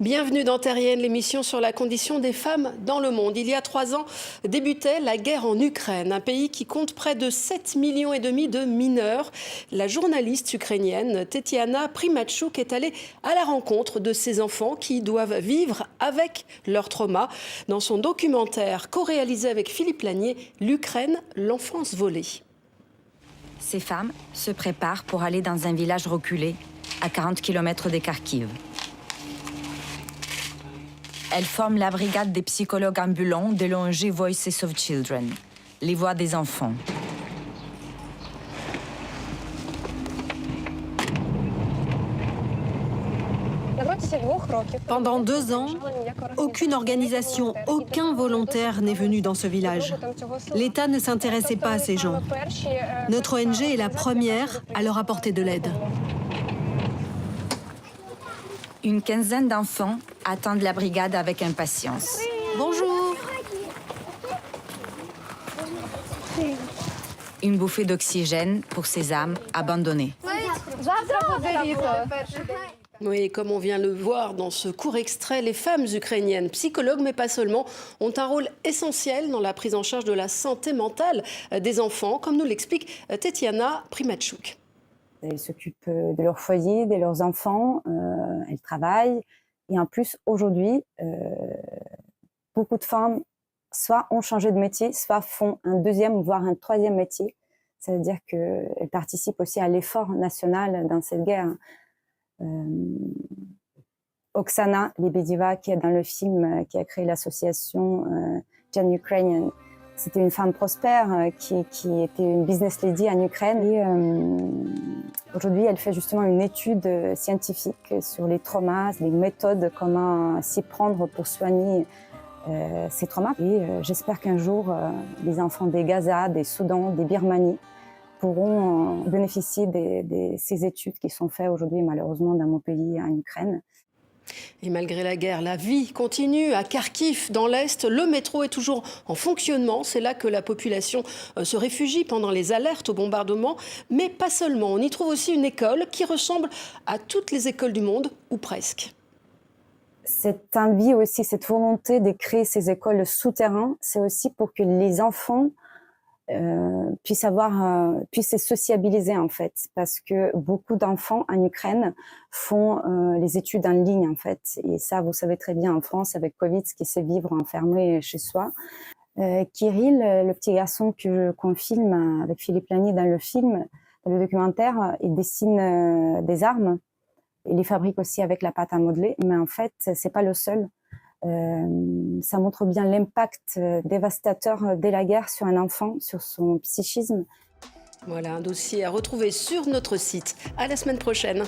Bienvenue dans Terrienne, l'émission sur la condition des femmes dans le monde. Il y a 3 ans débutait la guerre en Ukraine, un pays qui compte près de 7,5 millions de mineurs. La journaliste ukrainienne Tetiana Primachuk est allée à la rencontre de ces enfants qui doivent vivre avec leur trauma. Dans son documentaire co-réalisé avec Philippe Lanier, l'Ukraine, l'enfance volée. Ces femmes se préparent pour aller dans un village reculé, à 40 km de Kharkiv. Elles forment la brigade des psychologues ambulants de l'ONG Voices of Children, les voix des enfants. Pendant 2 ans, aucune organisation, aucun volontaire n'est venu dans ce village. L'État ne s'intéressait pas à ces gens. Notre ONG est la première à leur apporter de l'aide. Une quinzaine d'enfants attendent la brigade avec impatience. Bonjour. Une bouffée d'oxygène pour ces âmes abandonnées. Oui, comme on vient le voir dans ce court extrait, les femmes ukrainiennes, psychologues mais pas seulement, ont un rôle essentiel dans la prise en charge de la santé mentale des enfants, comme nous l'explique Tetiana Primachuk. Elles s'occupent de leur foyer, de leurs enfants, elles travaillent. Et en plus, aujourd'hui, beaucoup de femmes soit ont changé de métier, soit font un deuxième, voire un troisième métier. Ça veut dire qu'elles participent aussi à l'effort national dans cette guerre. Oksana Lebedieva, qui est dans le film, qui a créé l'association Gen Ukrainian, c'était une femme prospère qui était une business lady en Ukraine. Et aujourd'hui, elle fait justement une étude scientifique sur les traumas, les méthodes, comment s'y prendre pour soigner ces traumas. Et j'espère qu'un jour, les enfants des Gaza, des Soudan, des Birmanie pourront bénéficier de ces études qui sont faites aujourd'hui, malheureusement, dans mon pays, en Ukraine. Et malgré la guerre, la vie continue. À Kharkiv, dans l'Est, le métro est toujours en fonctionnement. C'est là que la population se réfugie pendant les alertes au bombardement. Mais pas seulement. On y trouve aussi une école qui ressemble à toutes les écoles du monde, ou presque. Cette envie aussi, cette volonté de créer ces écoles souterraines, c'est aussi pour que les enfants puissent se sociabiliser en fait, parce que beaucoup d'enfants en Ukraine font les études en ligne en fait, et ça vous savez très bien en France avec Covid, ce qui c'est vivre enfermé chez soi. Kirill, le petit garçon qu'on filme avec Philippe Lanier dans le film, dans le documentaire, il dessine des armes, il les fabrique aussi avec la pâte à modeler, mais en fait c'est pas le seul. Ça montre bien l'impact dévastateur de la guerre sur un enfant, sur son psychisme. Voilà un dossier à retrouver sur notre site. À la semaine prochaine.